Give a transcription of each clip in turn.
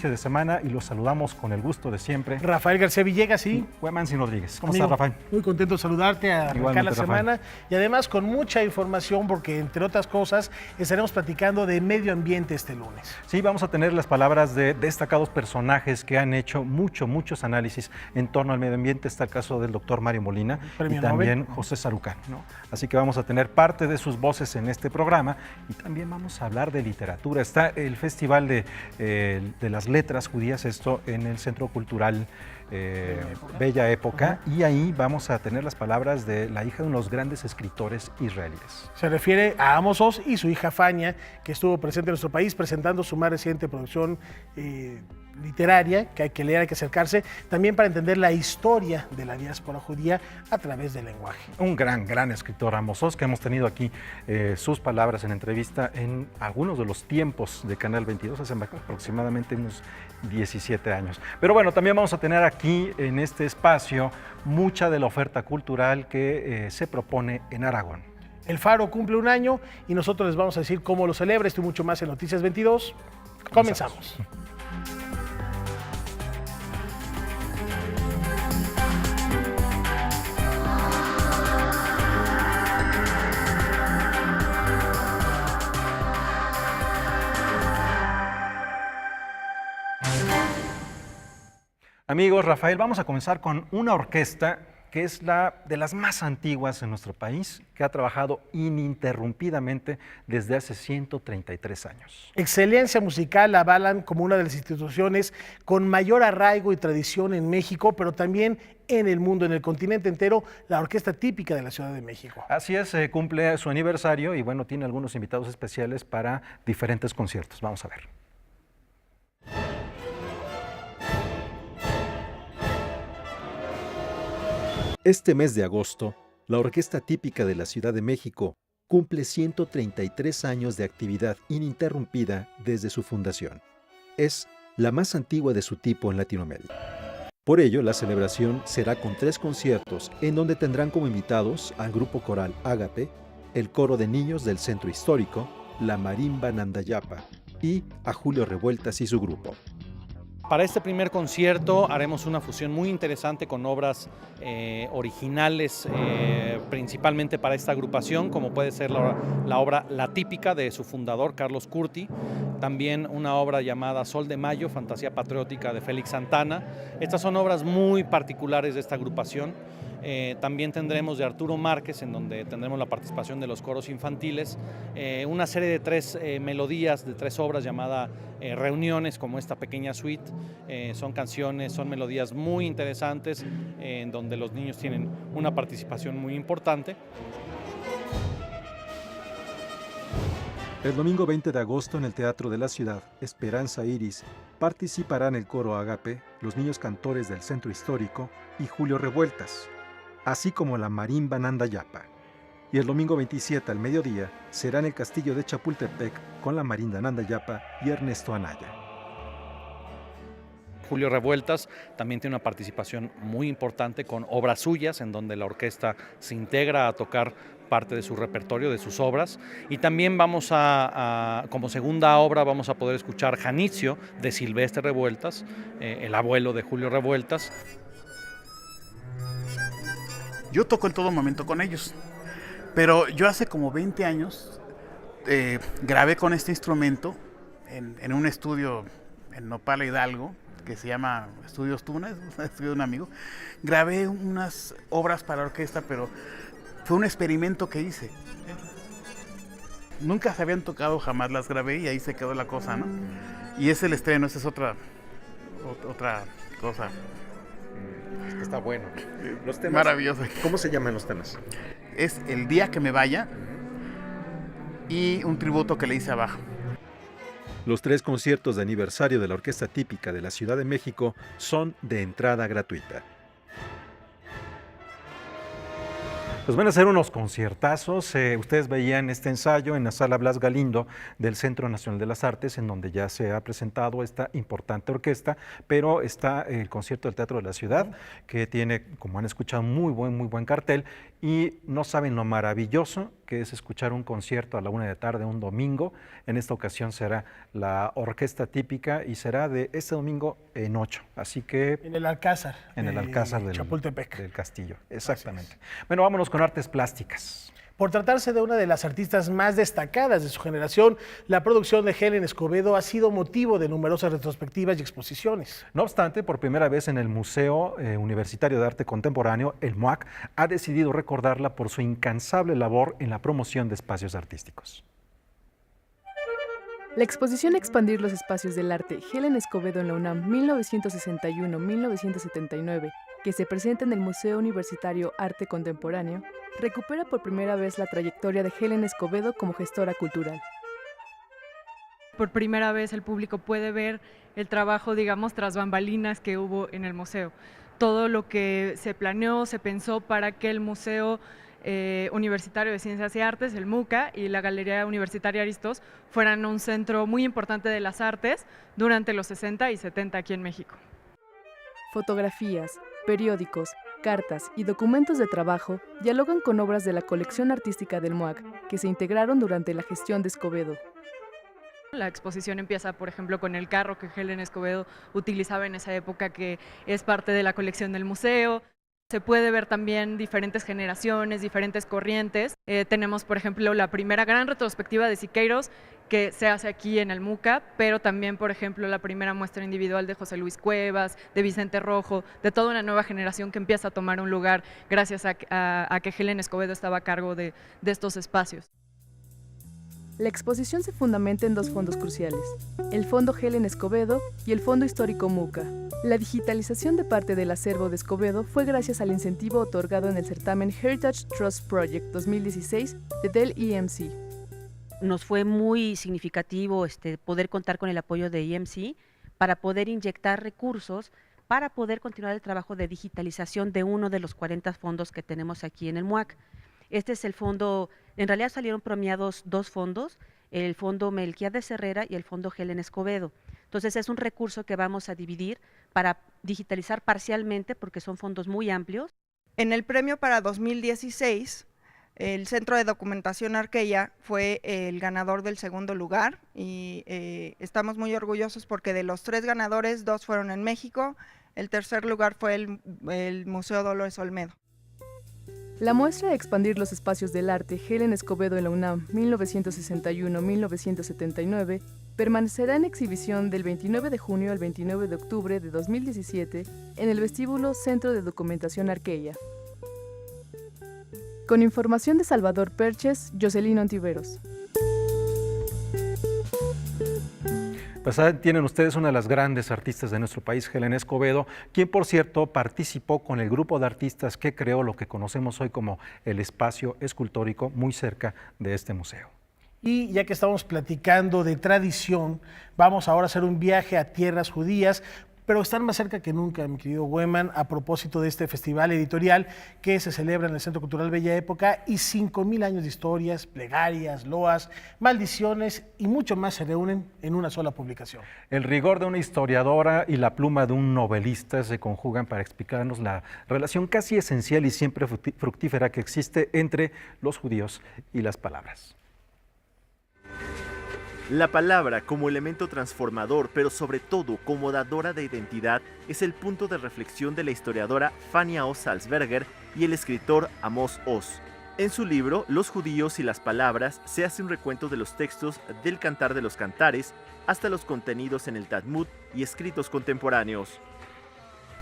inicio de semana y los saludamos con el gusto de siempre. Rafael García Villegas, y Mansi Rodríguez. ¿Cómo amigo, estás, Rafael? Muy contento de saludarte, a arrancar la semana y además con mucha información porque, entre otras cosas, estaremos platicando de medio ambiente este lunes. Sí, vamos a tener las palabras de destacados personajes que han hecho muchos análisis en torno al medio ambiente. Está el caso del doctor Mario Molina y también Nobel. José Sarucán, ¿no? Así que vamos a tener parte de sus voces en este programa y también vamos a hablar de literatura. Está el Festival de las Letras Judías, esto en el Centro Cultural Bella Época, y ahí vamos a tener las palabras de la hija de unos grandes escritores israelíes. Se refiere a Amos Oz y su hija Fania, que estuvo presente en nuestro país presentando su más reciente producción literaria, que hay que leer, hay que acercarse, también para entender la historia de la diáspora judía a través del lenguaje. Un gran escritor, Amos Oz, que hemos tenido aquí sus palabras en entrevista en algunos de los tiempos de Canal 22, hace aproximadamente unos 17 años. Pero bueno, también vamos a tener aquí en este espacio mucha de la oferta cultural que se propone en Aragón. El Faro cumple un año y nosotros les vamos a decir cómo lo celebra. Esto y mucho más en Noticias 22. Comenzamos. Amigos, Rafael, vamos a comenzar con una orquesta que es la de las más antiguas en nuestro país, que ha trabajado ininterrumpidamente desde hace 133 años. Excelencia musical la avalan como una de las instituciones con mayor arraigo y tradición en México, pero también en el mundo, en el continente entero, la orquesta típica de la Ciudad de México. Así es, cumple su aniversario y bueno, tiene algunos invitados especiales para diferentes conciertos. Vamos a ver. Este mes de agosto, la Orquesta Típica de la Ciudad de México cumple 133 años de actividad ininterrumpida desde su fundación. Es la más antigua de su tipo en Latinoamérica. Por ello, la celebración será con 3 conciertos en donde tendrán como invitados al grupo coral Ágape, el coro de niños del Centro Histórico, la Marimba Nandayapa y a Julio Revueltas y su grupo. Para este primer concierto haremos una fusión muy interesante con obras originales, principalmente para esta agrupación, como puede ser la obra La Típica de su fundador, Carlos Curti, también una obra llamada Sol de Mayo, Fantasía Patriótica de Félix Santana. Estas son obras muy particulares de esta agrupación. También tendremos de Arturo Márquez, en donde tendremos la participación de los coros infantiles, una serie de 3 melodías, de 3 obras llamada Reuniones, como esta pequeña suite. Son canciones, son melodías muy interesantes, en donde los niños tienen una participación muy importante. El domingo 20 de agosto en el Teatro de la Ciudad, Esperanza Iris, participarán el coro Ágape, los niños cantores del Centro Histórico y Julio Revueltas, así como la Marimba Nandayapa. Y el domingo 27 al mediodía será en el Castillo de Chapultepec con la Marimba Nandayapa y Ernesto Anaya. Julio Revueltas también tiene una participación muy importante con obras suyas, en donde la orquesta se integra a tocar parte de su repertorio, de sus obras. Y también vamos como segunda obra, vamos a poder escuchar Janitzio de Silvestre Revueltas, el abuelo de Julio Revueltas. Yo toco en todo momento con ellos, pero yo hace como 20 años grabé con este instrumento en un estudio en Nopala, Hidalgo, que se llama Estudios Tuna, es un estudio de un amigo. Grabé unas obras para orquesta, pero fue un experimento que hice. Nunca se habían tocado, jamás las grabé y ahí se quedó la cosa, ¿no? Y es el estreno, esa es otra cosa. Está bueno. Los temas, maravilloso. ¿Cómo se llaman los temas? Es El Día que me vaya y un tributo que le hice a Bach. Los 3 conciertos de aniversario de la Orquesta Típica de la Ciudad de México son de entrada gratuita. Pues van a ser unos conciertazos. Ustedes veían este ensayo en la Sala Blas Galindo del Centro Nacional de las Artes, en donde ya se ha presentado esta importante orquesta, pero está el concierto del Teatro de la Ciudad, que tiene, como han escuchado, muy buen cartel. y no saben lo maravilloso que es escuchar un concierto a la 1 de la tarde un domingo. En esta ocasión será la orquesta típica y será de este domingo en 8. Así que... En el Alcázar. En el Alcázar Chapultepec. del Castillo, exactamente. Bueno, vámonos con artes plásticas. Por tratarse de una de las artistas más destacadas de su generación, la producción de Helen Escobedo ha sido motivo de numerosas retrospectivas y exposiciones. No obstante, por primera vez en el Museo Universitario de Arte Contemporáneo, el MUAC, ha decidido recordarla por su incansable labor en la promoción de espacios artísticos. La exposición Expandir los espacios del arte Helen Escobedo en la UNAM 1961-1979, que se presenta en el Museo Universitario Arte Contemporáneo, recupera por primera vez la trayectoria de Helen Escobedo como gestora cultural. Por primera vez el público puede ver el trabajo, digamos, tras bambalinas que hubo en el museo. Todo lo que se planeó, se pensó para que el Museo Universitario de Ciencias y Artes, el MUCA, y la Galería Universitaria Aristos fueran un centro muy importante de las artes durante los 60 y 70 aquí en México. Fotografías, periódicos, cartas y documentos de trabajo dialogan con obras de la colección artística del MUAC que se integraron durante la gestión de Escobedo. La exposición empieza, por ejemplo, con el carro que Helen Escobedo utilizaba en esa época, que es parte de la colección del museo. Se puede ver también diferentes generaciones, diferentes corrientes. Tenemos, por ejemplo, la primera gran retrospectiva de Siqueiros, que se hace aquí en el MUCA, pero también, por ejemplo, la primera muestra individual de José Luis Cuevas, de Vicente Rojo, de toda una nueva generación que empieza a tomar un lugar gracias a que Helen Escobedo estaba a cargo de estos espacios. La exposición se fundamenta en dos fondos cruciales, el Fondo Helen Escobedo y el Fondo Histórico MUCA. La digitalización de parte del acervo de Escobedo fue gracias al incentivo otorgado en el certamen Heritage Trust Project 2016 de Dell EMC. Nos fue muy significativo poder contar con el apoyo de EMC para poder inyectar recursos para poder continuar el trabajo de digitalización de uno de los 40 fondos que tenemos aquí en el MUAC. Este es el fondo, en realidad salieron premiados dos fondos, el Fondo Melquiades Herrera y el Fondo Helen Escobedo. Entonces es un recurso que vamos a dividir para digitalizar parcialmente porque son fondos muy amplios. En el premio para 2016, el Centro de Documentación Arqueya fue el ganador del segundo lugar y estamos muy orgullosos porque de los 3 ganadores, 2 fueron en México, el tercer lugar fue el Museo Dolores Olmedo. La muestra Expandir los espacios del arte Helen Escobedo en la UNAM 1961-1979 permanecerá en exhibición del 29 de junio al 29 de octubre de 2017 en el vestíbulo Centro de Documentación Arqueya. Con información de Salvador Perches, Jocelyn Ontiveros. Pues tienen ustedes una de las grandes artistas de nuestro país, Helen Escobedo, quien por cierto participó con el grupo de artistas que creó lo que conocemos hoy como el espacio escultórico muy cerca de este museo. Y ya que estamos platicando de tradición, vamos ahora a hacer un viaje a tierras judías, pero están más cerca que nunca, mi querido Hueman, a propósito de este festival editorial que se celebra en el Centro Cultural Bella Época y 5,000 años de historias, plegarias, loas, maldiciones y mucho más se reúnen en una sola publicación. El rigor de una historiadora y la pluma de un novelista se conjugan para explicarnos la relación casi esencial y siempre fructífera que existe entre los judíos y las palabras. La palabra como elemento transformador, pero sobre todo como dadora de identidad, es el punto de reflexión de la historiadora Fania Oz Salzberger y el escritor Amos Oz. En su libro, Los judíos y las palabras, se hace un recuento de los textos del Cantar de los Cantares hasta los contenidos en el Talmud y escritos contemporáneos.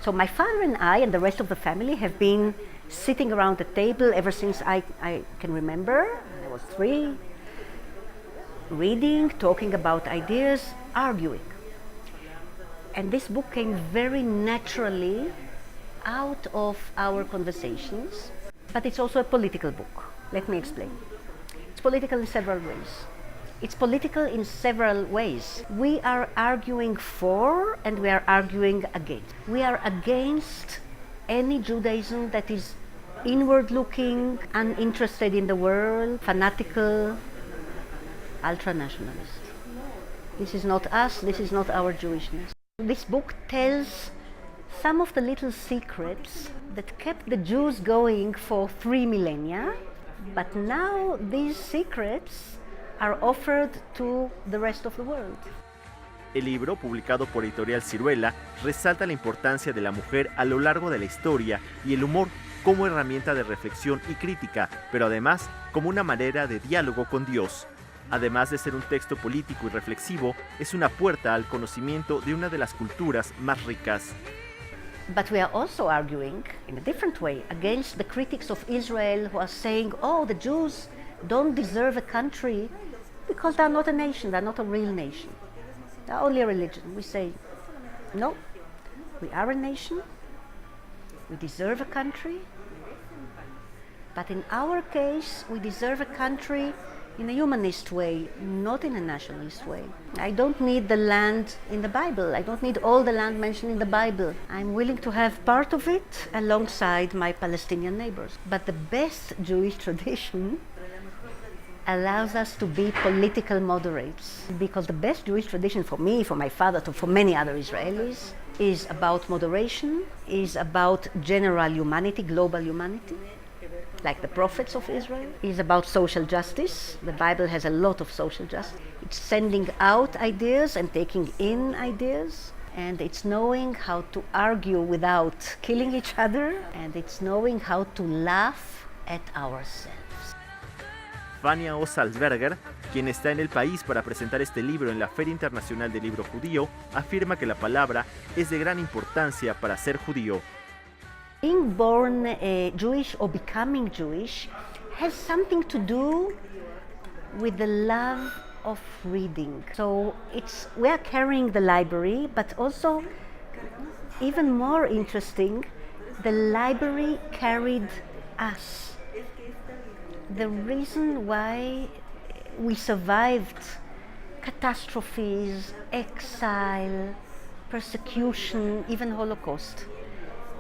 So my father and I and the rest of the family have been sitting around the table ever since I can remember. I was 3. Reading, talking about ideas, arguing. And this book came very naturally out of our conversations, but it's also a political book. Let me explain. It's political in several ways. It's political in several ways. We are arguing for and we are arguing against. We are against any Judaism that is inward-looking, uninterested in the world, fanatical, ultra-nationalist. This is not us, this is not our Jewishness. This book tells some of the little secrets that kept the Jews going for 3 millennia, but now these secrets are offered to the rest of the world. El libro, publicado por Editorial Ciruela, resalta la importancia de la mujer a lo largo de la historia y el humor como herramienta de reflexión y crítica, pero además como una manera de diálogo con Dios. Además de ser un texto político y reflexivo, es una puerta al conocimiento de una de las culturas más ricas. But we are also arguing, in a different way, against the critics of Israel who are saying, oh, the Jews don't deserve a country because they're not a nation, they're not a real nation. They're only a religion. We say, no, we are a nation, we deserve a country, but in our case, we deserve a country in a humanist way, not in a nationalist way. I don't need the land in the Bible. I don't need all the land mentioned in the Bible. I'm willing to have part of it alongside my Palestinian neighbors. But the best Jewish tradition allows us to be political moderates, because the best Jewish tradition for me, for my father, for many other Israelis, is about moderation, is about general humanity, global humanity, like the prophets of Israel, is about social justice. The Bible has a lot of social justice. It's sending out ideas and taking in ideas, and it's knowing how to argue without killing each other, and it's knowing how to laugh at ourselves. Fania Oz-Salzberger, quien está en el país para presentar este libro en la Feria Internacional del Libro Judío, afirma que la palabra es de gran importancia para ser judío. Being born Jewish or becoming Jewish has something to do with the love of reading. So we are carrying the library, but also, even more interesting, the library carried us. The reason why we survived catastrophes, exile, persecution, even Holocaust.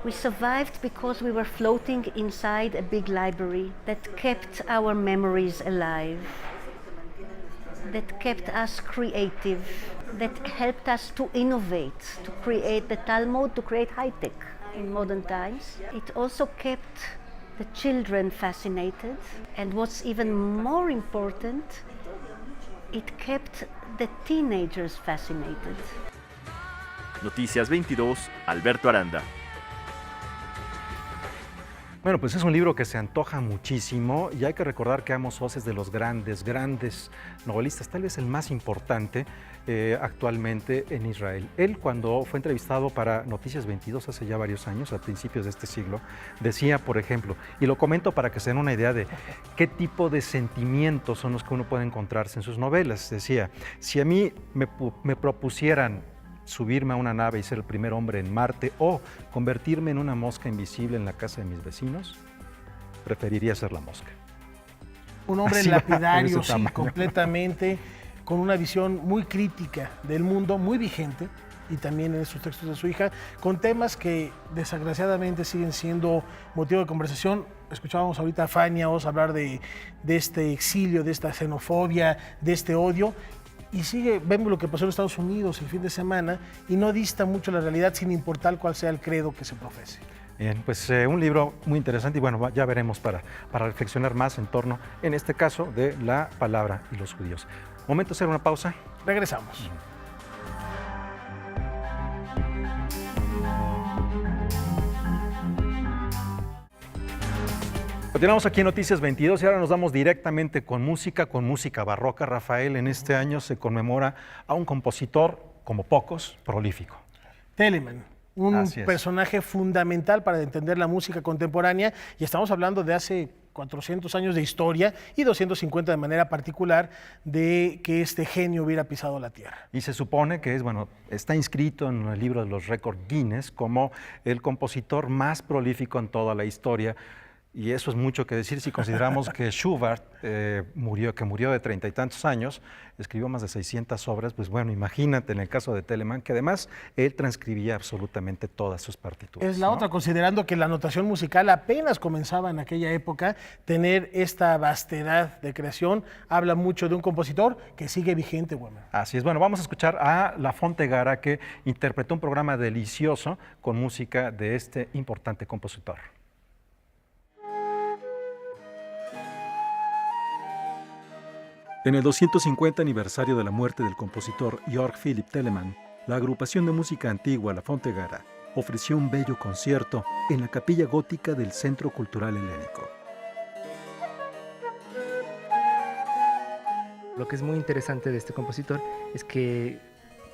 We survived because we were floating inside a big library that kept our memories alive, that kept us creative, that helped us to innovate, to create the Talmud, to create high-tech in modern times. It also kept the children fascinated, and what's even more important, it kept the teenagers fascinated. Noticias 22, Alberto Aranda. Bueno, pues es un libro que se antoja muchísimo y hay que recordar que Amos Oz es de los grandes novelistas, tal vez el más importante actualmente en Israel. Él, cuando fue entrevistado para Noticias 22 hace ya varios años, a principios de este siglo, decía, por ejemplo, y lo comento para que se den una idea de qué tipo de sentimientos son los que uno puede encontrarse en sus novelas. Decía, si a mí me propusieran subirme a una nave y ser el primer hombre en Marte o convertirme en una mosca invisible en la casa de mis vecinos, preferiría ser la mosca. Un hombre Así lapidario, sí, completamente, con una visión muy crítica del mundo, muy vigente, y también en esos textos de su hija, con temas que desgraciadamente siguen siendo motivo de conversación. Escuchábamos ahorita a Fania Oz hablar de este exilio, de esta xenofobia, de este odio. Y vemos lo que pasó en Estados Unidos el fin de semana y no dista mucho la realidad sin importar cuál sea el credo que se profese. Bien, pues un libro muy interesante y bueno, ya veremos para reflexionar más en torno, en este caso, de la palabra y los judíos. Momento de hacer una pausa. Regresamos. Continuamos aquí en Noticias 22 y ahora nos vamos directamente con música barroca. Rafael, en este año se conmemora a un compositor, como pocos, prolífico. Telemann, un personaje fundamental para entender la música contemporánea, y estamos hablando de hace 400 años de historia y 250 de manera particular de que este genio hubiera pisado la tierra. Y se supone que está inscrito en el libro de los récords Guinness como el compositor más prolífico en toda la historia. Y eso es mucho que decir si consideramos que Schubert murió de 30 y tantos años, escribió más de 600 obras. Pues bueno, imagínate en el caso de Telemann, que además él transcribía absolutamente todas sus partituras. Es la otra, considerando que la notación musical apenas comenzaba en aquella época, tener esta vastedad de creación habla mucho de un compositor que sigue vigente, Wemer. Así es. Bueno, vamos a escuchar a La Fontegara, que interpretó un programa delicioso con música de este importante compositor. En el 250 aniversario de la muerte del compositor Georg Philipp Telemann, la agrupación de música antigua La Fontegara ofreció un bello concierto en la capilla gótica del Centro Cultural Helénico. Lo que es muy interesante de este compositor es que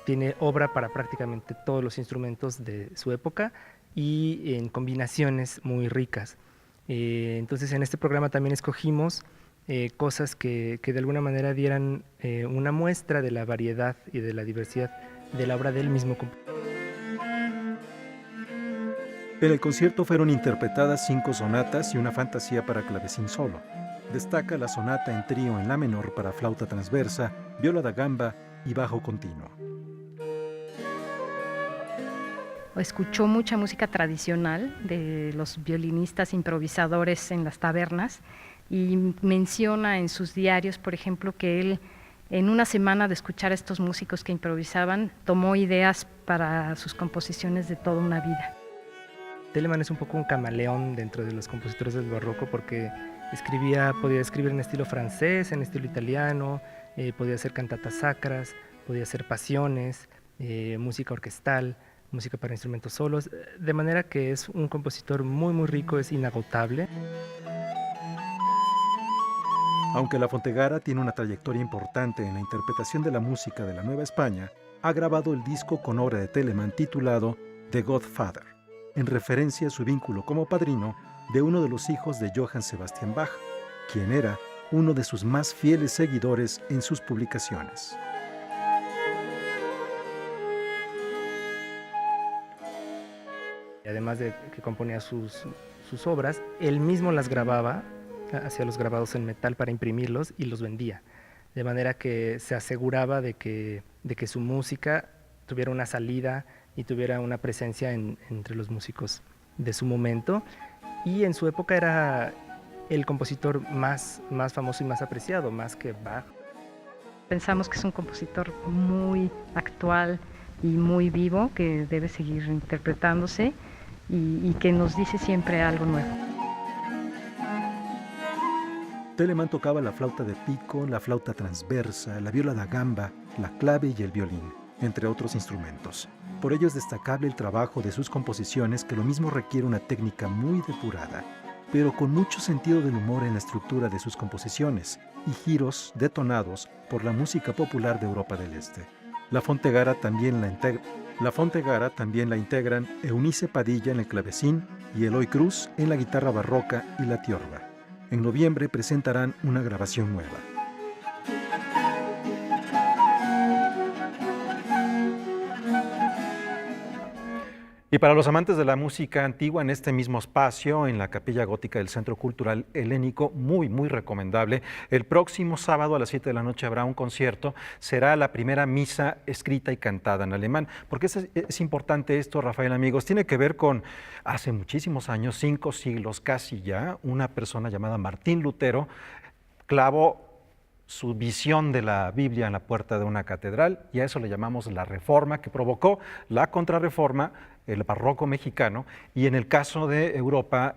tiene obra para prácticamente todos los instrumentos de su época y en combinaciones muy ricas. Entonces en este programa también escogimos cosas que de alguna manera dieran una muestra de la variedad y de la diversidad de la obra del mismo compositor. En el concierto fueron interpretadas 5 sonatas y una fantasía para clavecín solo. Destaca la sonata en trío en la menor para flauta transversa, viola da gamba y bajo continuo. Escuchó mucha música tradicional de los violinistas improvisadores en las tabernas y menciona en sus diarios, por ejemplo, que él en una semana de escuchar a estos músicos que improvisaban, tomó ideas para sus composiciones de toda una vida. Telemann es un poco un camaleón dentro de los compositores del barroco porque podía escribir en estilo francés, en estilo italiano, podía hacer cantatas sacras, podía hacer pasiones, música orquestal, música para instrumentos solos, de manera que es un compositor muy muy rico, es inagotable. Aunque La Fontegara tiene una trayectoria importante en la interpretación de la música de la Nueva España, ha grabado el disco con obra de Telemann titulado The Godfather, en referencia a su vínculo como padrino de uno de los hijos de Johann Sebastian Bach, quien era uno de sus más fieles seguidores en sus publicaciones. Además de que componía sus obras, él mismo las grababa, hacía los grabados en metal para imprimirlos y los vendía, de manera que se aseguraba de que su música tuviera una salida y tuviera una presencia entre los músicos de su momento, y en su época era el compositor más famoso y más apreciado, más que Bach. Pensamos que es un compositor muy actual y muy vivo, que debe seguir interpretándose y que nos dice siempre algo nuevo. Telemann tocaba la flauta de pico, la flauta transversa, la viola da gamba, la clave y el violín, entre otros instrumentos. Por ello es destacable el trabajo de sus composiciones, que lo mismo requiere una técnica muy depurada, pero con mucho sentido del humor en la estructura de sus composiciones y giros detonados por la música popular de Europa del Este. La Fontegara también la integran Eunice Padilla en el clavecín y Eloy Cruz en la guitarra barroca y la tiorba. En noviembre presentarán una grabación nueva. Y para los amantes de la música antigua, en este mismo espacio, en la Capilla Gótica del Centro Cultural Helénico, muy recomendable. El próximo sábado a las 7 de la noche habrá un concierto. Será la primera misa escrita y cantada en alemán. ¿Por qué es importante esto, Rafael, amigos? Tiene que ver con hace muchísimos años, 5 siglos casi ya, una persona llamada Martín Lutero clavó su visión de la Biblia en la puerta de una catedral, y a eso le llamamos la Reforma, que provocó la Contrarreforma, el barroco mexicano, y en el caso de Europa,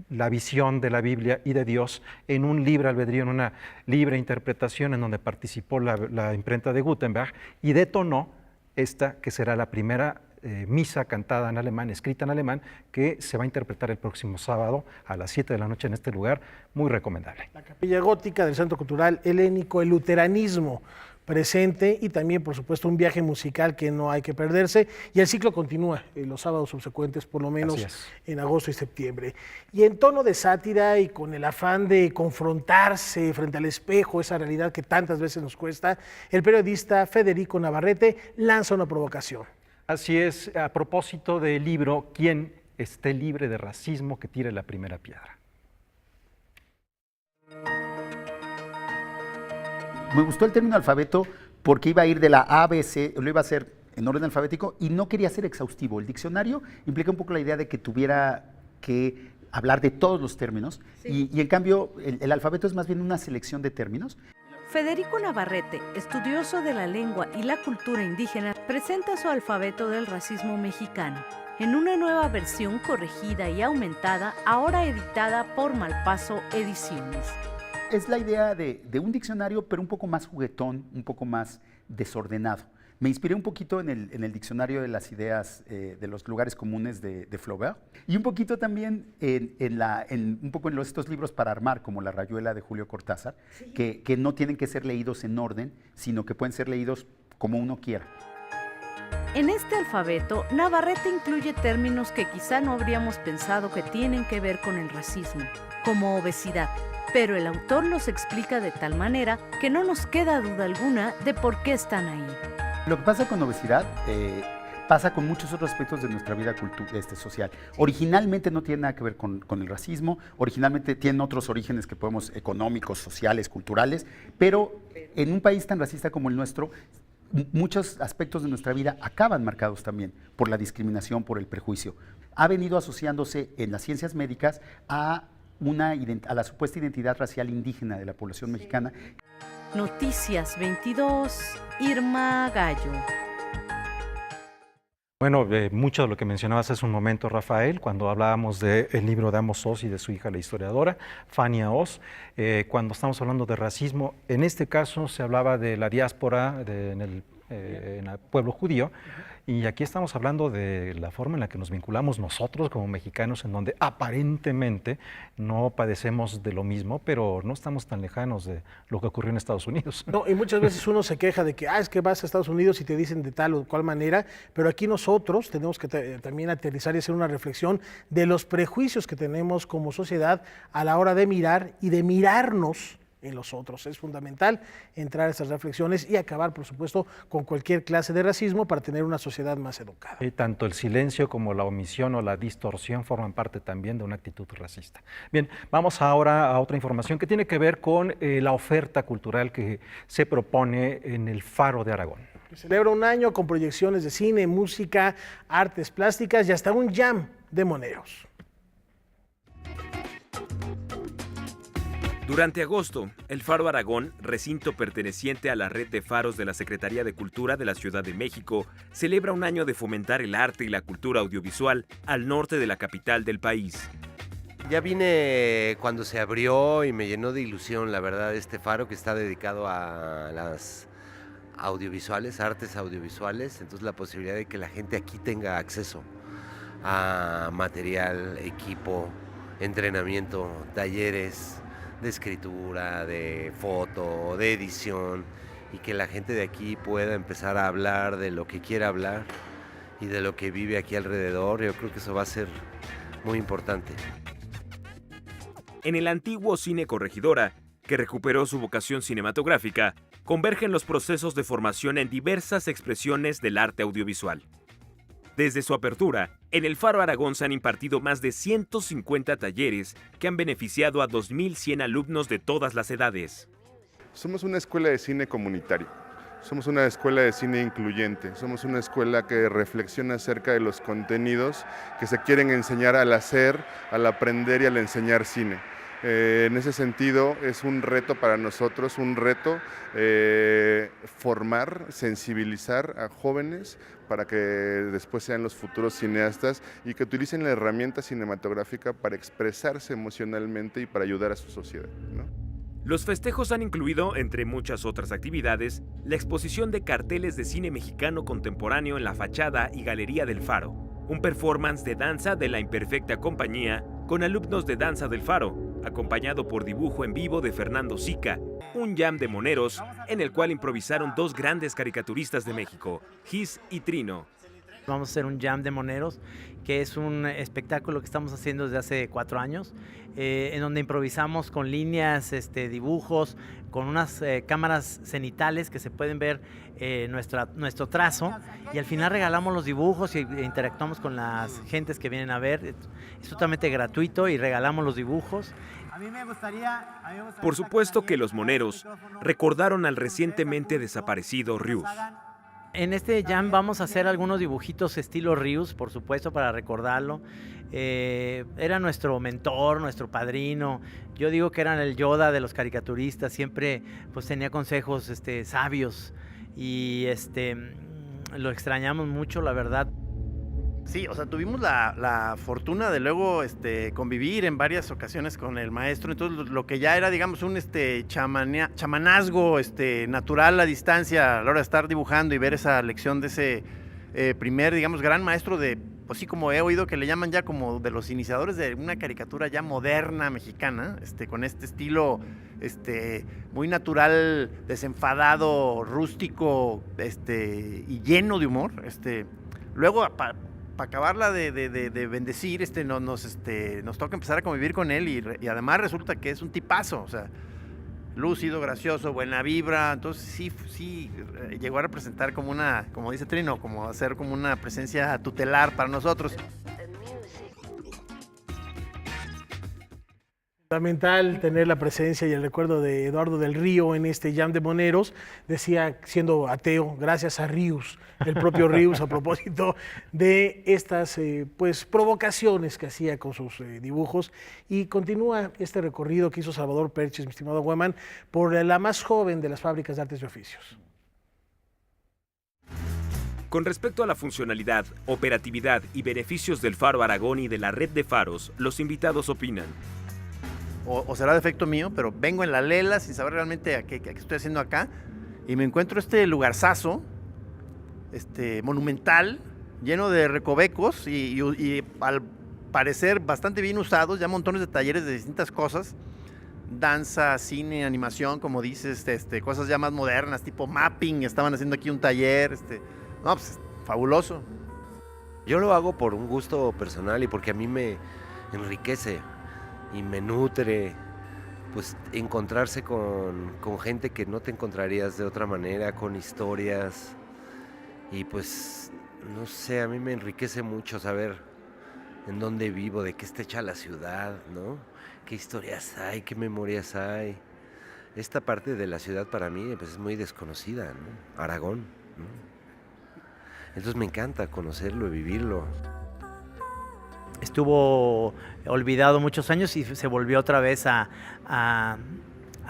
la visión de la Biblia y de Dios en un libre albedrío, en una libre interpretación, en donde participó la imprenta de Gutenberg, y detonó esta que será la primera misa cantada en alemán, escrita en alemán, que se va a interpretar el próximo sábado a las 7 de la noche en este lugar, muy recomendable. La Capilla Gótica del Centro Cultural Helénico, el luteranismo presente, y también, por supuesto, un viaje musical que no hay que perderse, y el ciclo continúa los sábados subsecuentes, por lo menos en agosto y septiembre. Y en tono de sátira y con el afán de confrontarse frente al espejo, esa realidad que tantas veces nos cuesta, el periodista Federico Navarrete lanza una provocación. Así es, a propósito del libro ¿Quién esté libre de racismo, que tire la primera piedra. Me gustó el término alfabeto porque iba a ir de la A, B, C, lo iba a hacer en orden alfabético y no quería ser exhaustivo. El diccionario implica un poco la idea de que tuviera que hablar de todos los términos y en cambio el alfabeto es más bien una selección de términos. Federico Navarrete, estudioso de la lengua y la cultura indígena, presenta su alfabeto del racismo mexicano, en una nueva versión corregida y aumentada, ahora editada por Malpaso Ediciones. Es la idea de un diccionario, pero un poco más juguetón, un poco más desordenado. Me inspiré un poquito en el diccionario de las ideas de los lugares comunes de Flaubert y un poquito también un poco en estos libros para armar, como La Rayuela de Julio Cortázar, que no tienen que ser leídos en orden, sino que pueden ser leídos como uno quiera. En este alfabeto, Navarrete incluye términos que quizá no habríamos pensado que tienen que ver con el racismo, como obesidad, pero el autor los explica de tal manera que no nos queda duda alguna de por qué están ahí. Lo que pasa con obesidad pasa con muchos otros aspectos de nuestra vida social. Originalmente no tiene nada que ver con el racismo, originalmente tiene otros orígenes que podemos, económicos, sociales, culturales, pero en un país tan racista como el nuestro, muchos aspectos de nuestra vida acaban marcados también por la discriminación, por el prejuicio. Ha venido asociándose en las ciencias médicas a la supuesta identidad racial indígena de la población mexicana. Noticias 22, Irma Gallo. Bueno, mucho de lo que mencionabas hace un momento, Rafael, cuando hablábamos del libro de Amos Oz y de su hija, la historiadora, Fania Oz, cuando estamos hablando de racismo, en este caso se hablaba de la diáspora en el pueblo judío, y aquí estamos hablando de la forma en la que nos vinculamos nosotros como mexicanos, en donde aparentemente no padecemos de lo mismo, pero no estamos tan lejanos de lo que ocurrió en Estados Unidos. No, y muchas veces uno se queja de que, es que vas a Estados Unidos y te dicen de tal o cual manera, pero aquí nosotros tenemos que también aterrizar y hacer una reflexión de los prejuicios que tenemos como sociedad a la hora de mirar y de mirarnos en los otros. Es fundamental entrar a esas reflexiones y acabar, por supuesto, con cualquier clase de racismo para tener una sociedad más educada. Tanto el silencio como la omisión o la distorsión forman parte también de una actitud racista. Bien, vamos ahora a otra información que tiene que ver con la oferta cultural que se propone en el Faro de Aragón. Celebra un año con proyecciones de cine, música, artes plásticas y hasta un jam de moneros. Durante agosto, el Faro Aragón, recinto perteneciente a la red de faros de la Secretaría de Cultura de la Ciudad de México, celebra un año de fomentar el arte y la cultura audiovisual al norte de la capital del país. Ya vine cuando se abrió y me llenó de ilusión, la verdad, este faro que está dedicado a las audiovisuales, artes audiovisuales, entonces la posibilidad de que la gente aquí tenga acceso a material, equipo, entrenamiento, talleres de escritura, de foto, de edición, y que la gente de aquí pueda empezar a hablar de lo que quiera hablar y de lo que vive aquí alrededor. Yo creo que eso va a ser muy importante. En el antiguo Cine Corregidora, que recuperó su vocación cinematográfica, convergen los procesos de formación en diversas expresiones del arte audiovisual. Desde su apertura, en el Faro Aragón se han impartido más de 150 talleres que han beneficiado a 2.100 alumnos de todas las edades. Somos una escuela de cine comunitario, somos una escuela de cine incluyente, somos una escuela que reflexiona acerca de los contenidos que se quieren enseñar al hacer, al aprender y al enseñar cine. En ese sentido es un reto para nosotros, un reto formar, sensibilizar a jóvenes para que después sean los futuros cineastas y que utilicen la herramienta cinematográfica para expresarse emocionalmente y para ayudar a su sociedad, ¿no? Los festejos han incluido, entre muchas otras actividades, la exposición de carteles de cine mexicano contemporáneo en la fachada y galería del Faro, un performance de danza de La Imperfecta Compañía con alumnos de danza del Faro, acompañado por dibujo en vivo de Fernando Sica, un jam de moneros en el cual improvisaron dos grandes caricaturistas de México, Gis y Trino. Vamos a hacer un jam de moneros, que es un espectáculo que estamos haciendo desde hace 4 años, en donde improvisamos con líneas, dibujos, con unas cámaras cenitales que se pueden ver nuestro trazo, y al final regalamos los dibujos e interactuamos con las gentes que vienen a ver. Es totalmente gratuito y regalamos los dibujos. Por supuesto que los moneros recordaron al recientemente desaparecido Rius. En este jam vamos a hacer algunos dibujitos estilo Rius, por supuesto, para recordarlo. Era nuestro mentor, nuestro padrino. Yo digo que era el Yoda de los caricaturistas. Siempre pues tenía consejos sabios y lo extrañamos mucho, la verdad. Sí, o sea, tuvimos la fortuna de luego convivir en varias ocasiones con el maestro. Entonces, lo que ya era, digamos, un chamanazgo natural a distancia a la hora de estar dibujando y ver esa lección de ese primer, digamos, gran maestro de, pues sí, como he oído que le llaman ya como de los iniciadores de una caricatura ya moderna mexicana, con este estilo muy natural, desenfadado, rústico, y lleno de humor. Luego, para acabarla de bendecir, nos toca empezar a convivir con él y además resulta que es un tipazo, o sea, lúcido, gracioso, buena vibra. Entonces sí llegó a representar como una, como dice Trino, como hacer como una presencia tutelar para nosotros. Fundamental tener la presencia y el recuerdo de Eduardo del Río en este jam de moneros. Decía, siendo ateo, gracias a Rius, el propio Rius, a propósito de estas pues provocaciones que hacía con sus dibujos. Y continúa este recorrido que hizo Salvador Perches, mi estimado Hueman, por la más joven de las fábricas de artes y oficios. Con respecto a la funcionalidad, operatividad y beneficios del Faro Aragón y de la red de faros, los invitados opinan. O será defecto mío, pero vengo en la lela sin saber realmente a qué estoy haciendo acá, y me encuentro este lugarzazo, monumental, lleno de recovecos y al parecer bastante bien usados, ya montones de talleres de distintas cosas, danza, cine, animación, como dices, cosas ya más modernas, tipo mapping, estaban haciendo aquí un taller, no, pues fabuloso. Yo lo hago por un gusto personal y porque a mí me enriquece y me nutre, pues encontrarse con gente que no te encontrarías de otra manera, con historias, y pues no sé, a mí me enriquece mucho saber en dónde vivo, de qué está hecha la ciudad, ¿no? Qué historias hay, qué memorias hay. Esta parte de la ciudad para mí pues es muy desconocida, ¿no? Aragón, ¿no? Entonces me encanta conocerlo y vivirlo. Estuvo olvidado muchos años y se volvió otra vez a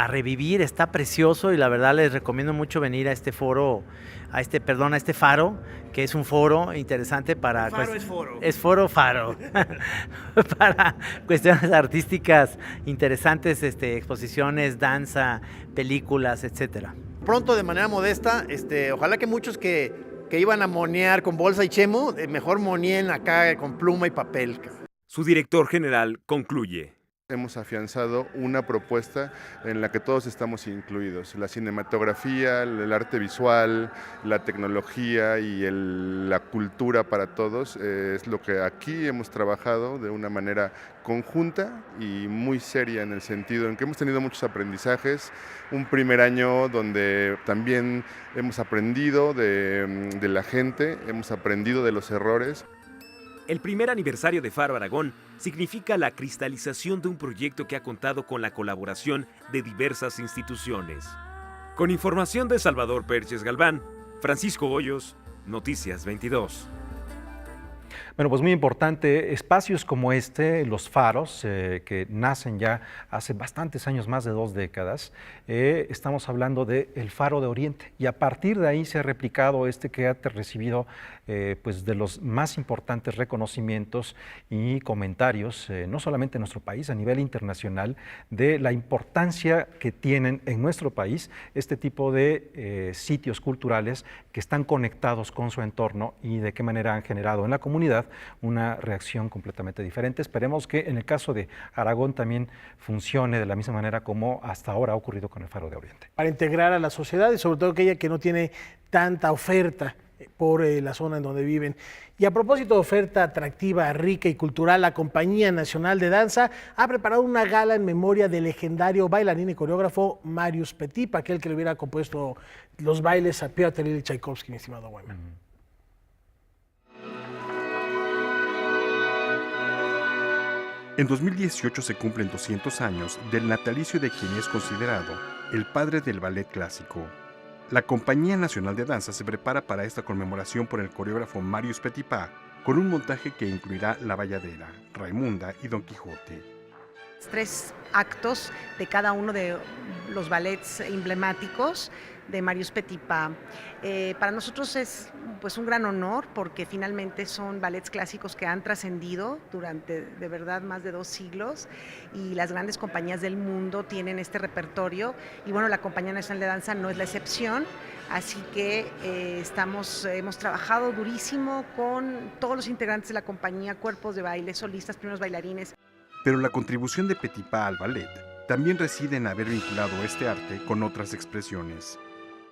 revivir. Está precioso y la verdad les recomiendo mucho venir a este foro, a este faro, que es un foro interesante para... Faro es foro. Es faro. Para cuestiones artísticas interesantes, exposiciones, danza, películas, etcétera. Pronto, de manera modesta, ojalá que muchos que iban a monear con bolsa y chemo, mejor moneen acá con pluma y papel. Su director general concluye. Hemos afianzado una propuesta en la que todos estamos incluidos. La cinematografía, el arte visual, la tecnología y la cultura para todos es lo que aquí hemos trabajado de una manera conjunta y muy seria, en el sentido en que hemos tenido muchos aprendizajes. Un primer año donde también hemos aprendido de la gente, hemos aprendido de los errores. El primer aniversario de Faro Aragón significa la cristalización de un proyecto que ha contado con la colaboración de diversas instituciones. Con información de Salvador Perches Galván, Francisco Hoyos, Noticias 22. Bueno, pues muy importante, espacios como los faros, que nacen ya hace bastantes años, más de 2 décadas, estamos hablando del Faro de Oriente, y a partir de ahí se ha replicado que ha recibido pues de los más importantes reconocimientos y comentarios, no solamente en nuestro país, a nivel internacional, de la importancia que tienen en nuestro país este tipo de sitios culturales que están conectados con su entorno y de qué manera han generado en la comunidad una reacción completamente diferente. Esperemos que en el caso de Aragón también funcione de la misma manera como hasta ahora ha ocurrido con el Faro de Oriente. Para integrar a la sociedad y sobre todo aquella que no tiene tanta oferta por la zona en donde viven. Y a propósito de oferta atractiva, rica y cultural, la Compañía Nacional de Danza ha preparado una gala en memoria del legendario bailarín y coreógrafo Marius Petipa, aquel que le hubiera compuesto los bailes a Piotr Ilich Tchaikovsky, mi estimado Weyman. En 2018 se cumplen 200 años del natalicio de quien es considerado el padre del ballet clásico. La Compañía Nacional de Danza se prepara para esta conmemoración por el coreógrafo Marius Petipa, con un montaje que incluirá La Bayadera, Raimunda y Don Quijote. 3 actos de cada uno de los ballets emblemáticos de Marius Petipa. Para nosotros es pues un gran honor porque finalmente son ballets clásicos que han trascendido durante de verdad más de 2 siglos y las grandes compañías del mundo tienen este repertorio y bueno, la Compañía Nacional de Danza no es la excepción, así que hemos trabajado durísimo con todos los integrantes de la compañía, cuerpos de baile, solistas, primeros bailarines. Pero la contribución de Petipa al ballet también reside en haber vinculado este arte con otras expresiones.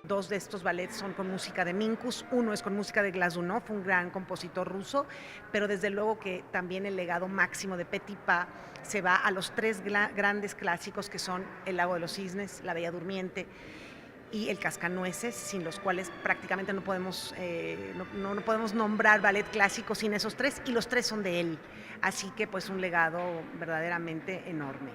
2 de estos ballets son con música de Minkus, uno es con música de Glazunov, un gran compositor ruso, pero desde luego que también el legado máximo de Petipa se va a los 3 grandes clásicos que son El Lago de los Cisnes, La Bella Durmiente y El Cascanueces, sin los cuales prácticamente no podemos nombrar ballet clásico sin esos 3, y los 3 son de él, así que pues un legado verdaderamente enorme.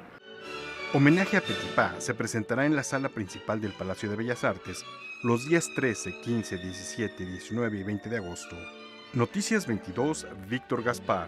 Homenaje a Petipa se presentará en la sala principal del Palacio de Bellas Artes los días 13, 15, 17, 19 y 20 de agosto. Noticias 22, Víctor Gaspar.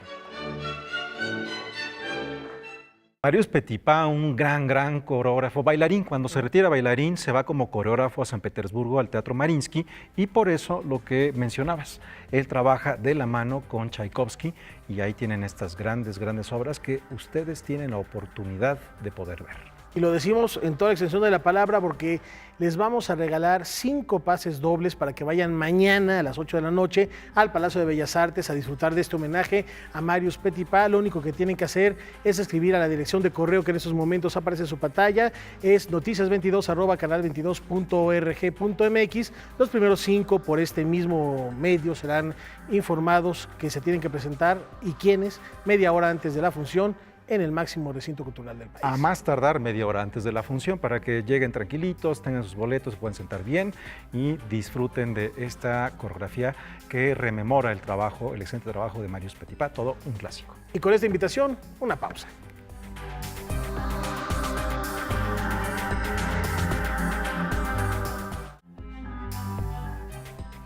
Marius Petipa, un gran coreógrafo, bailarín. Cuando se retira bailarín, se va como coreógrafo a San Petersburgo, al Teatro Mariinsky, y por eso lo que mencionabas, él trabaja de la mano con Tchaikovsky, y ahí tienen estas grandes obras que ustedes tienen la oportunidad de poder ver. Y lo decimos en toda la extensión de la palabra porque les vamos a regalar 5 pases dobles para que vayan mañana a las 8 de la noche al Palacio de Bellas Artes a disfrutar de este homenaje a Marius Petipa. Lo único que tienen que hacer es escribir a la dirección de correo que en estos momentos aparece en su pantalla, es noticias22@canal22.org.mx. Los primeros 5 por este mismo medio serán informados que se tienen que presentar y quiénes media hora antes de la función en el máximo recinto cultural del país. A más tardar media hora antes de la función para que lleguen tranquilitos, tengan sus boletos, se pueden sentar bien y disfruten de esta coreografía que rememora el excelente trabajo de Marius Petipa, todo un clásico. Y con esta invitación, una pausa.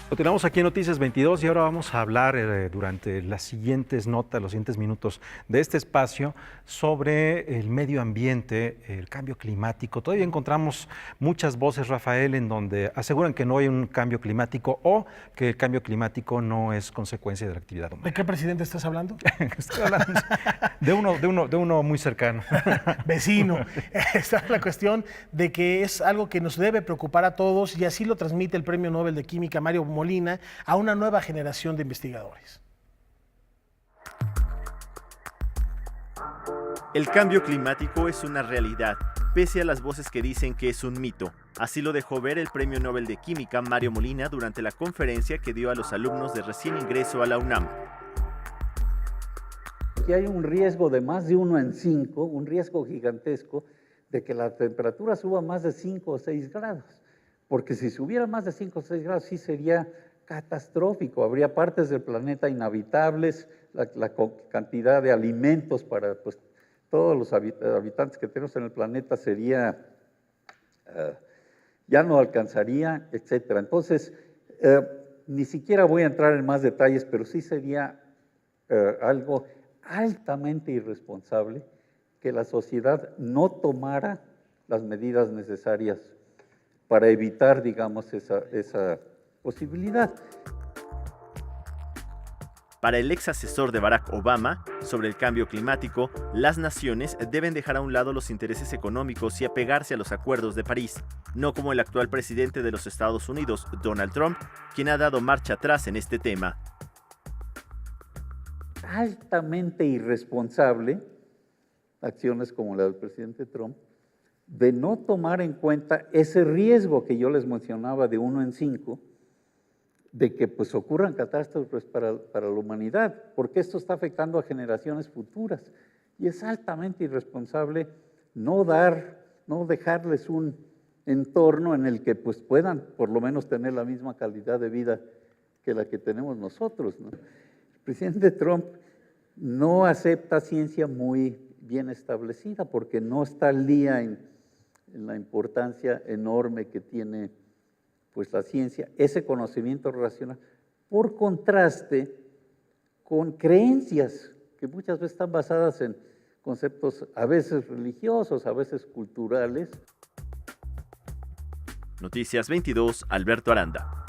Continuamos aquí en Noticias 22 y ahora vamos a hablar durante las siguientes notas, los siguientes minutos de este espacio sobre el medio ambiente, el cambio climático. Todavía encontramos muchas voces, Rafael, en donde aseguran que no hay un cambio climático o que el cambio climático no es consecuencia de la actividad humana. ¿De qué presidente estás hablando? Estoy hablando de uno muy cercano. Vecino. Esta es la cuestión de que es algo que nos debe preocupar a todos y así lo transmite el Premio Nobel de Química Mario Molina a una nueva generación de investigadores. El cambio climático es una realidad, pese a las voces que dicen que es un mito. Así lo dejó ver el Premio Nobel de Química Mario Molina durante la conferencia que dio a los alumnos de recién ingreso a la UNAM. Que hay un riesgo de más de 1 en 5, un riesgo gigantesco de que la temperatura suba más de 5 o 6 grados. Porque si subiera más de 5 o 6 grados sí sería catastrófico, habría partes del planeta inhabitables, la cantidad de alimentos para pues, todos los habitantes que tenemos en el planeta sería, ya no alcanzaría, etc. Entonces, ni siquiera voy a entrar en más detalles, pero sí sería algo altamente irresponsable que la sociedad no tomara las medidas necesarias para evitar, digamos, esa posibilidad. Para el ex asesor de Barack Obama sobre el cambio climático, las naciones deben dejar a un lado los intereses económicos y apegarse a los acuerdos de París, no como el actual presidente de los Estados Unidos, Donald Trump, quien ha dado marcha atrás en este tema. Altamente irresponsable, acciones como la del presidente Trump, de no tomar en cuenta ese riesgo que yo les mencionaba de 1 en 5, de que pues ocurran catástrofes para la humanidad, porque esto está afectando a generaciones futuras. Y es altamente irresponsable no dejarles un entorno en el que pues puedan por lo menos tener la misma calidad de vida que la que tenemos nosotros, ¿no? El presidente Trump no acepta ciencia muy bien establecida porque no está al día en la importancia enorme que tiene pues la ciencia, ese conocimiento racional, por contraste con creencias que muchas veces están basadas en conceptos a veces religiosos, a veces culturales. Noticias 22, Alberto Aranda.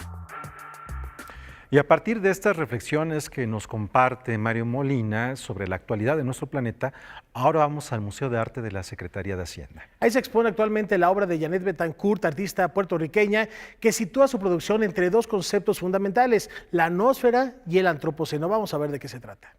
Y a partir de estas reflexiones que nos comparte Mario Molina sobre la actualidad de nuestro planeta, ahora vamos al Museo de Arte de la Secretaría de Hacienda. Ahí se expone actualmente la obra de Janet Betancourt, artista puertorriqueña, que sitúa su producción entre dos conceptos fundamentales, la noósfera y el antropoceno. Vamos a ver de qué se trata.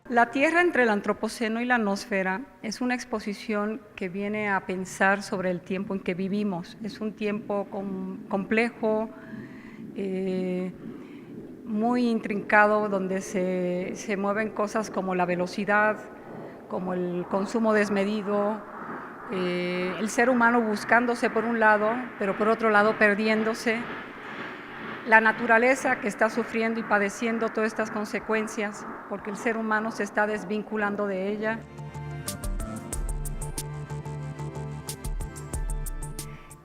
La Tierra entre el Antropoceno y la Noósfera es una exposición que viene a pensar sobre el tiempo en que vivimos. Es un tiempo complejo, muy intrincado, donde se mueven cosas como la velocidad, como el consumo desmedido, el ser humano buscándose por un lado, pero por otro lado perdiéndose, la naturaleza que está sufriendo y padeciendo todas estas consecuencias, porque el ser humano se está desvinculando de ella.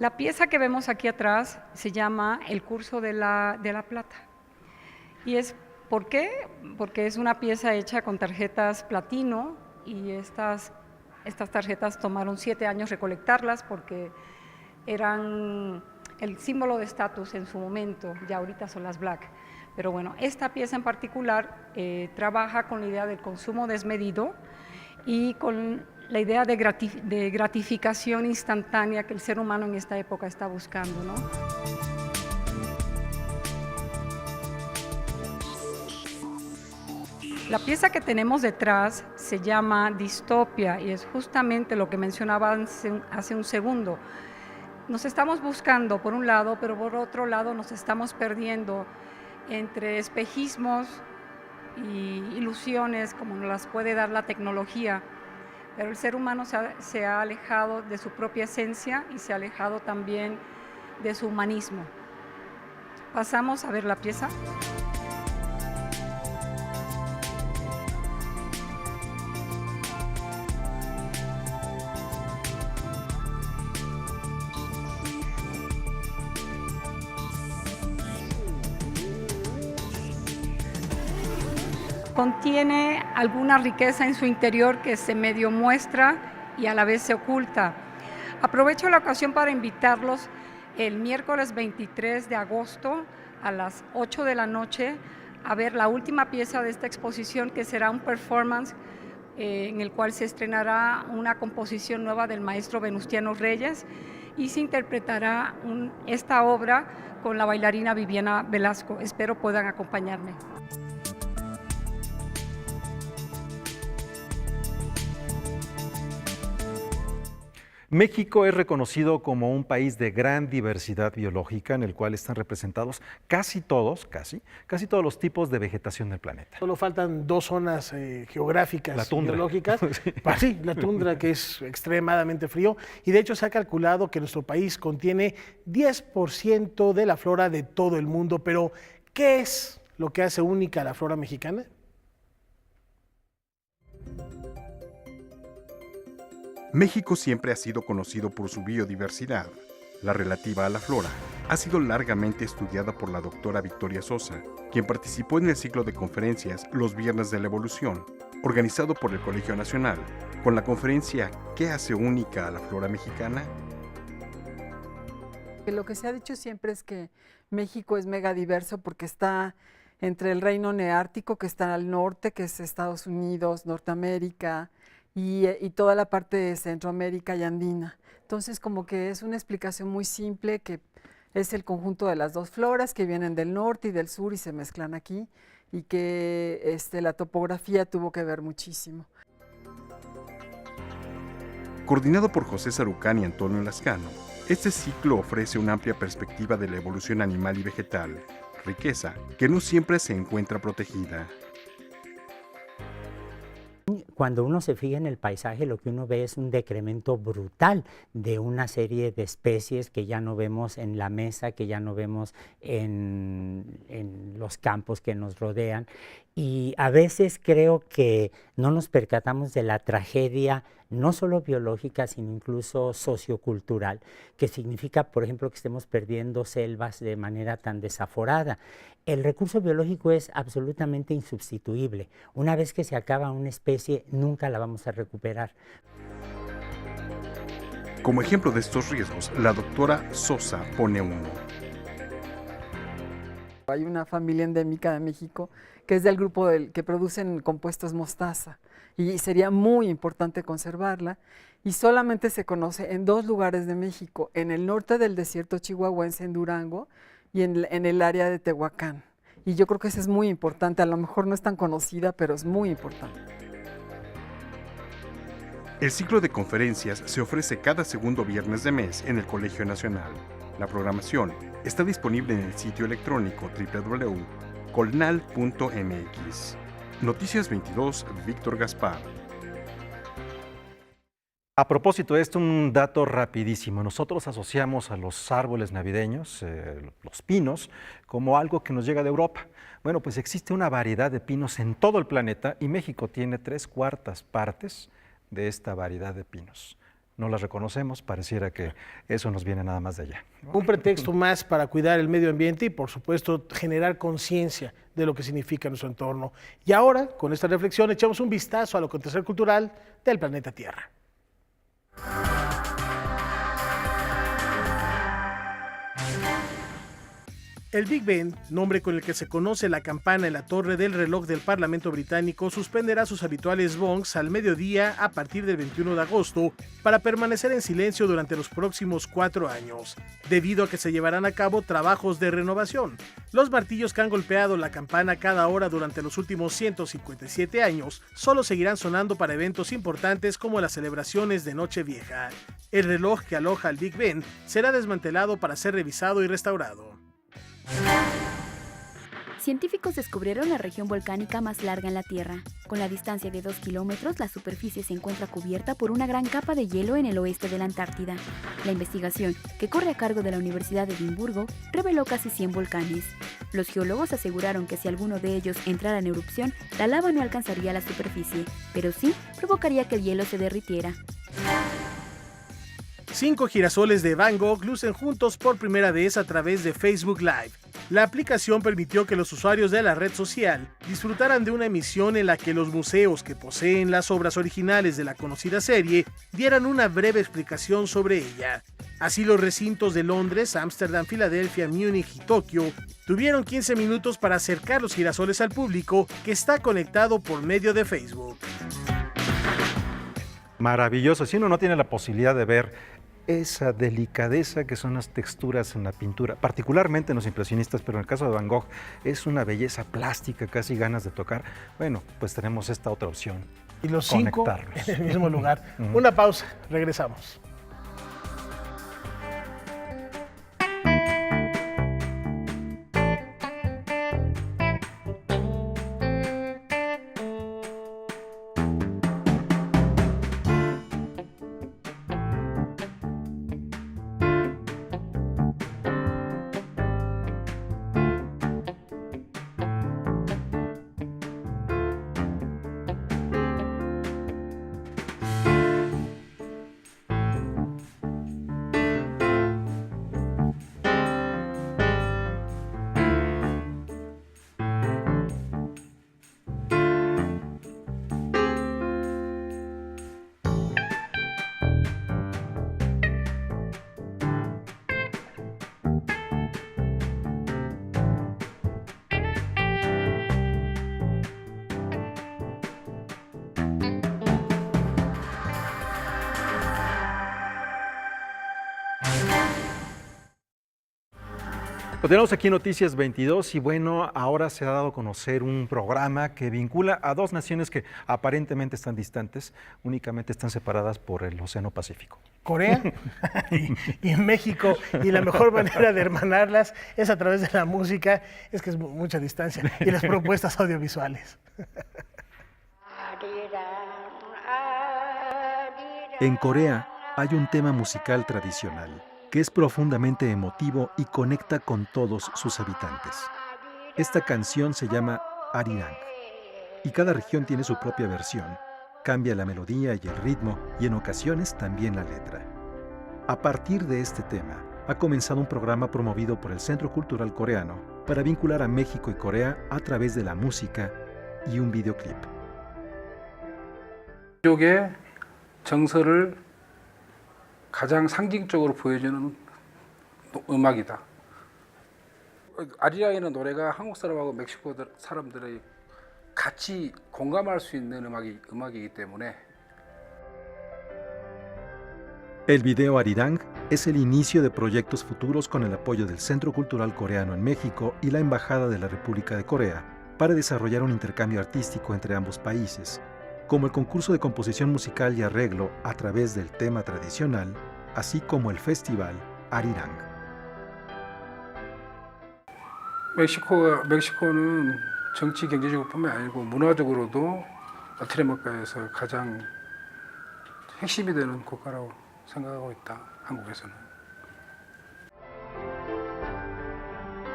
La pieza que vemos aquí atrás se llama El curso de la plata. ¿Y por qué? Porque es una pieza hecha con tarjetas platino y estas tarjetas tomaron 7 años recolectarlas porque eran el símbolo de estatus en su momento, ya ahorita son las black. Pero bueno, esta pieza en particular trabaja con la idea del consumo desmedido y con la idea de gratificación instantánea que el ser humano en esta época está buscando, ¿no? La pieza que tenemos detrás se llama Distopia y es justamente lo que mencionaba hace un segundo. Nos estamos buscando por un lado, pero por otro lado nos estamos perdiendo entre espejismos y ilusiones como nos las puede dar la tecnología, pero el ser humano se ha alejado de su propia esencia y se ha alejado también de su humanismo. Pasamos a ver la pieza. Contiene alguna riqueza en su interior que se medio muestra y a la vez se oculta. Aprovecho la ocasión para invitarlos el miércoles 23 de agosto a las 8 de la noche a ver la última pieza de esta exposición, que será un performance en el cual se estrenará una composición nueva del maestro Venustiano Reyes y se interpretará esta obra con la bailarina Viviana Velasco. Espero puedan acompañarme. México es reconocido como un país de gran diversidad biológica en el cual están representados casi todos los tipos de vegetación del planeta. Solo faltan 2 zonas geográficas la tundra. Biológicas. Sí, la tundra, que es extremadamente frío, y de hecho se ha calculado que nuestro país contiene 10% de la flora de todo el mundo. Pero, ¿qué es lo que hace única a la flora mexicana? México siempre ha sido conocido por su biodiversidad. La relativa a la flora ha sido largamente estudiada por la doctora Victoria Sosa, quien participó en el ciclo de conferencias Los Viernes de la Evolución, organizado por el Colegio Nacional, con la conferencia ¿Qué hace única a la flora mexicana? Lo que se ha dicho siempre es que México es megadiverso porque está entre el reino neártico, que está al norte, que es Estados Unidos, Norteamérica, y toda la parte de Centroamérica y andina. Entonces, como que es una explicación muy simple, que es el conjunto de las 2 floras que vienen del norte y del sur y se mezclan aquí, y que la topografía tuvo que ver muchísimo. Coordinado por José Sarucán y Antonio Lascano, este ciclo ofrece una amplia perspectiva de la evolución animal y vegetal, riqueza que no siempre se encuentra protegida. Cuando uno se fija en el paisaje, lo que uno ve es un decremento brutal de una serie de especies que ya no vemos en la mesa, que ya no vemos en los campos que nos rodean. Y a veces creo que no nos percatamos de la tragedia, no solo biológica, sino incluso sociocultural, que significa, por ejemplo, que estemos perdiendo selvas de manera tan desaforada. El recurso biológico es absolutamente insubstituible. Una vez que se acaba una especie, nunca la vamos a recuperar. Como ejemplo de estos riesgos, la doctora Sosa pone uno. Hay una familia endémica de México que es del grupo que producen compuestos mostaza y sería muy importante conservarla, y solamente se conoce en 2 lugares de México, en el norte del desierto chihuahuense, en Durango, y en el área de Tehuacán. Y yo creo que eso es muy importante, a lo mejor no es tan conocida, pero es muy importante. El ciclo de conferencias se ofrece cada segundo viernes de mes en el Colegio Nacional. La programación está disponible en el sitio electrónico www.colnal.mx. Noticias 22, Víctor Gaspar. A propósito de esto, un dato rapidísimo. Nosotros asociamos a los árboles navideños, los pinos, como algo que nos llega de Europa. Bueno, pues existe una variedad de pinos en todo el planeta y México tiene 3/4 partes de esta variedad de pinos. No las reconocemos, pareciera que eso nos viene nada más de allá. Un pretexto más para cuidar el medio ambiente y, por supuesto, generar conciencia de lo que significa nuestro entorno. Y ahora, con esta reflexión, echamos un vistazo al acontecer cultural del planeta Tierra. El Big Ben, nombre con el que se conoce la campana en la torre del reloj del Parlamento británico, suspenderá sus habituales bongs al mediodía a partir del 21 de agosto para permanecer en silencio durante los próximos 4 años, debido a que se llevarán a cabo trabajos de renovación. Los martillos que han golpeado la campana cada hora durante los últimos 157 años solo seguirán sonando para eventos importantes como las celebraciones de Nochevieja. El reloj que aloja al Big Ben será desmantelado para ser revisado y restaurado. Científicos descubrieron la región volcánica más larga en la Tierra. Con la distancia de 2 kilómetros, la superficie se encuentra cubierta por una gran capa de hielo en el oeste de la Antártida. La investigación, que corre a cargo de la Universidad de Edimburgo, reveló casi 100 volcanes. Los geólogos aseguraron que si alguno de ellos entrara en erupción, la lava no alcanzaría la superficie, pero sí provocaría que el hielo se derritiera. 5 girasoles de Van Gogh lucen juntos por primera vez a través de Facebook Live. La aplicación permitió que los usuarios de la red social disfrutaran de una emisión en la que los museos que poseen las obras originales de la conocida serie dieran una breve explicación sobre ella. Así, los recintos de Londres, Ámsterdam, Filadelfia, Múnich y Tokio tuvieron 15 minutos para acercar los girasoles al público que está conectado por medio de Facebook. Maravilloso. Si uno no tiene la posibilidad de ver esa delicadeza que son las texturas en la pintura, particularmente en los impresionistas, pero en el caso de Van Gogh es una belleza plástica, casi ganas de tocar. Bueno, pues tenemos esta otra opción. Y los 5 en el mismo lugar. Una pausa, regresamos. Continuamos aquí en Noticias 22 y bueno, ahora se ha dado a conocer un programa que vincula a dos naciones que aparentemente están distantes, únicamente están separadas por el Océano Pacífico. Corea y México, y la mejor manera de hermanarlas es a través de la música, es que es mucha distancia, y las propuestas audiovisuales. En Corea hay un tema musical tradicional que es profundamente emotivo y conecta con todos sus habitantes. Esta canción se llama Arirang, y cada región tiene su propia versión. Cambia la melodía y el ritmo, y en ocasiones también la letra. A partir de este tema, ha comenzado un programa promovido por el Centro Cultural Coreano para vincular a México y Corea a través de la música y un videoclip. 민족의 정서를 가장 상징적으로 보여주는 음악이다. 아리랑이라는 노래가 한국 사람하고 멕시코 사람들이 같이 공감할 수 있는 음악이기 때문에. El video Arirang es el inicio de proyectos futuros con el apoyo del Centro Cultural Coreano en México y la Embajada de la República de Corea para desarrollar un intercambio artístico entre ambos países, como el concurso de composición musical y arreglo a través del tema tradicional, así como el festival Arirang. 멕시코는 정치 경제적으로뿐만 아니고 문화적으로도 라틴 아메리카에서 가장 핵심이 되는 국가라고 생각하고 있다. 한국에서는.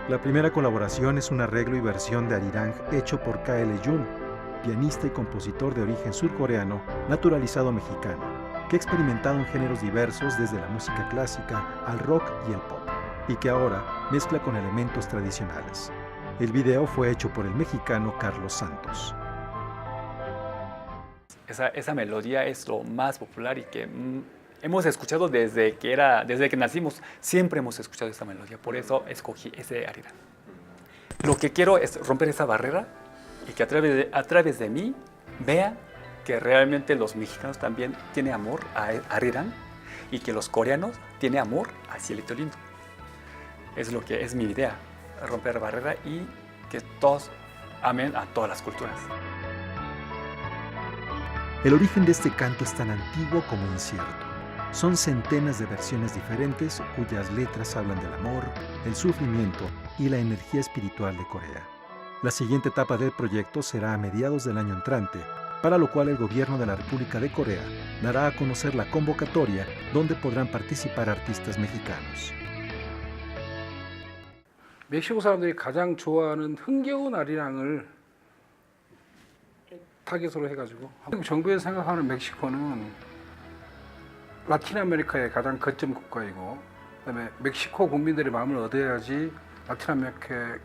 La primera colaboración es un arreglo y versión de Arirang hecho por KL Yoon, pianista y compositor de origen surcoreano, naturalizado mexicano, que ha experimentado en géneros diversos desde la música clásica al rock y el pop, y que ahora mezcla con elementos tradicionales. El video fue hecho por el mexicano Carlos Santos. Esa melodía es lo más popular y que hemos escuchado desde que nacimos, siempre hemos escuchado esa melodía, por eso escogí ese Arirang. Lo que quiero es romper esa barrera y que a través de mí vea que realmente los mexicanos también tienen amor a Arirang y que los coreanos tienen amor a Cielito Lindo. Es lo que es mi idea, romper la barrera y que todos amen a todas las culturas. El origen de este canto es tan antiguo como incierto. Son centenas de versiones diferentes cuyas letras hablan del amor, el sufrimiento y la energía espiritual de Corea. La siguiente etapa del proyecto será a mediados del año entrante, para lo cual el gobierno de la República de Corea dará a conocer la convocatoria donde podrán participar artistas mexicanos. 멕시코 사람들이 가장 좋아하는 흥겨운 아리랑을 타겟으로 해가지고 한국 정부에서 생각하는 멕시코는 라틴 아메리카의 가장 거점 국가이고, 그다음에 멕시코 국민들의 마음을 얻어야지 라틴 아메리카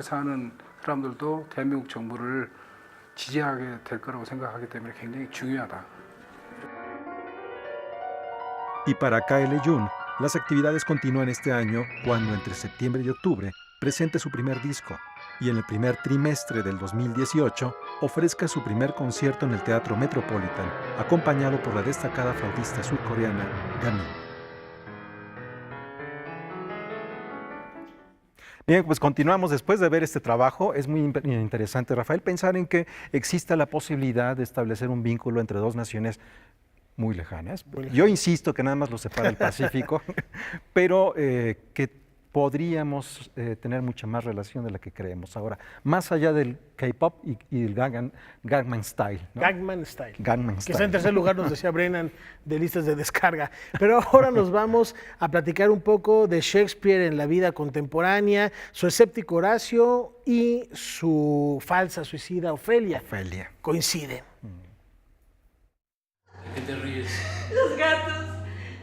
사는 사람들도 대한민국 정부를 지지하게 될 거라고 생각하기 때문에 굉장히 중요하다. Y para KL Yoon, las actividades continúan este año cuando entre septiembre y octubre presente su primer disco y en el primer trimestre del 2018 ofrezca su primer concierto en el Teatro Metropolitan, acompañado por la destacada flautista surcoreana Gamin. Bien, pues continuamos después de ver este trabajo. Es muy interesante, Rafael, pensar en que exista la posibilidad de establecer un vínculo entre dos naciones muy lejanas. Yo insisto que nada más los separa el Pacífico, pero que podríamos tener mucha más relación de la que creemos ahora, más allá del K-pop y el Gangnam Style, ¿no? Gangnam Style. Gangnam Que Style. está en tercer lugar, nos decía Brennan, de listas de descarga. Pero ahora nos vamos a platicar un poco de Shakespeare en la vida contemporánea, su escéptico Horacio y su falsa suicida Ofelia. Coinciden. ¿Qué te ríes? Los gatos.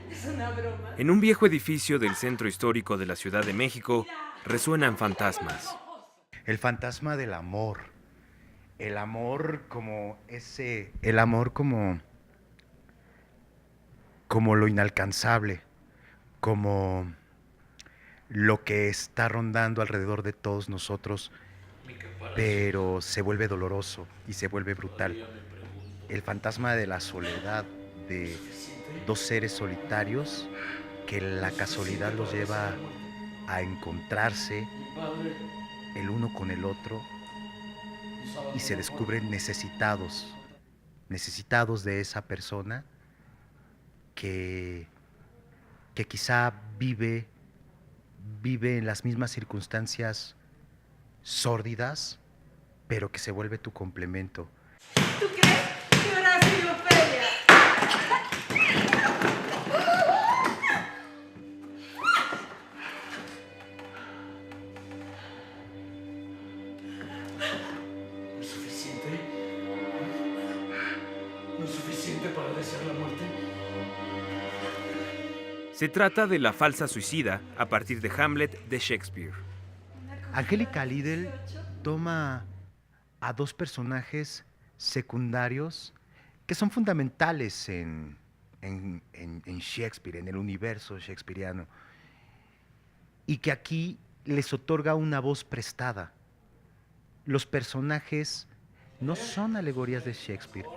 Es una broma. En un viejo edificio del centro histórico de la Ciudad de México resuenan fantasmas. El fantasma del amor. El amor como el amor como lo inalcanzable, como lo que está rondando alrededor de todos nosotros, pero se vuelve doloroso y se vuelve brutal. El fantasma de la soledad, de dos seres solitarios que la casualidad los lleva a encontrarse el uno con el otro y se descubren necesitados de esa persona que quizá vive en las mismas circunstancias sórdidas, pero que se vuelve tu complemento. ¿Tú crees que Horacio y Ofelia? ¿No es suficiente? ¿No es suficiente para desear la muerte? Se trata de La falsa suicida, a partir de Hamlet de Shakespeare. Angélica Lidl toma a dos personajes secundarios que son fundamentales en Shakespeare, en el universo shakespeariano, y que aquí les otorga una voz prestada. Los personajes no son alegorías de Shakespeare,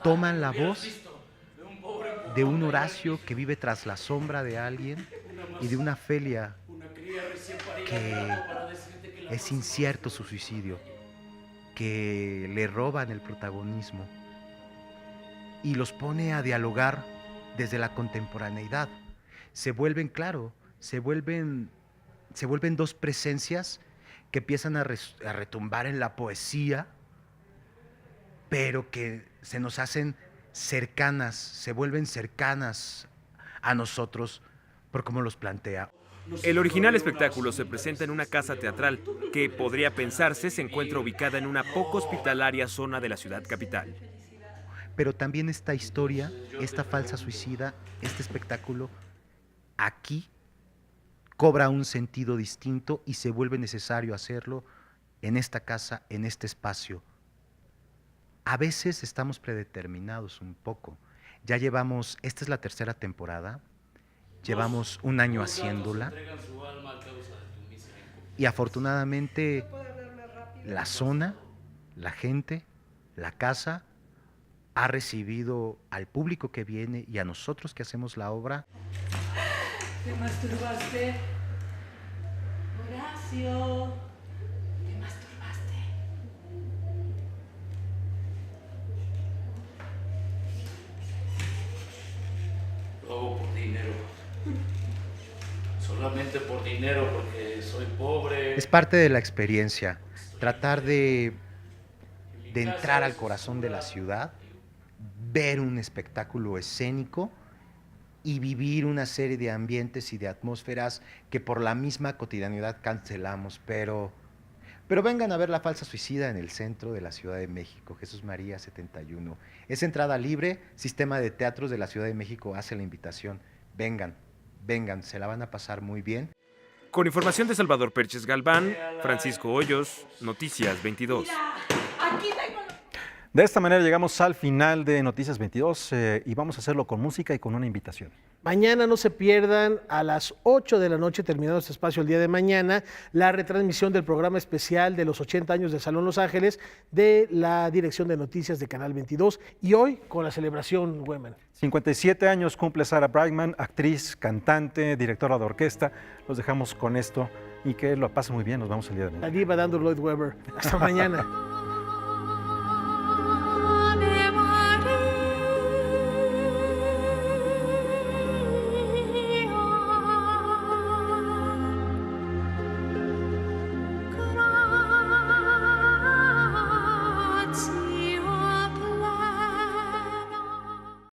toman la voz de un Horacio que vive tras la sombra de alguien y de una Ofelia que es incierto su suicidio, que le roban el protagonismo y los pone a dialogar desde la contemporaneidad. Se vuelven dos presencias que empiezan a retumbar en la poesía, pero que se nos hacen cercanas, se vuelven cercanas a nosotros por cómo los plantea. El original espectáculo se presenta en una casa teatral que, podría pensarse, se encuentra ubicada en una poco hospitalaria zona de la ciudad capital. Pero también esta historia, esta falsa suicida, este espectáculo, aquí cobra un sentido distinto y se vuelve necesario hacerlo en esta casa, en este espacio. A veces estamos predeterminados un poco. Ya llevamos, esta es la tercera temporada, llevamos un año haciéndola y afortunadamente la zona, la gente, la casa ha recibido al público que viene y a nosotros que hacemos la obra. ¿Te masturbaste? Horacio, ¿te masturbaste? Lo hago por dinero. Solamente por dinero, porque soy pobre. Es parte de la experiencia, tratar de entrar al corazón de la ciudad, ver un espectáculo escénico y vivir una serie de ambientes y de atmósferas que por la misma cotidianidad cancelamos, pero vengan a ver La falsa suicida en el centro de la Ciudad de México, Jesús María 71. Es entrada libre, Sistema de Teatros de la Ciudad de México hace la invitación. Vengan, se la van a pasar muy bien. Con información de Salvador Perches Galván, Francisco Hoyos, Noticias 22. Aquí tengo... De esta manera llegamos al final de Noticias 22 y vamos a hacerlo con música y con una invitación. Mañana no se pierdan a las 8 de la noche, terminado este espacio el día de mañana, la retransmisión del programa especial de los 80 años del Salón Los Ángeles de la Dirección de Noticias de Canal 22 y hoy con la celebración Women. 57 años cumple Sarah Brightman, actriz, cantante, directora de orquesta. Los dejamos con esto y que lo pase muy bien. Nos vemos el día de mañana. La diva de Andrew Lloyd Webber. Hasta mañana.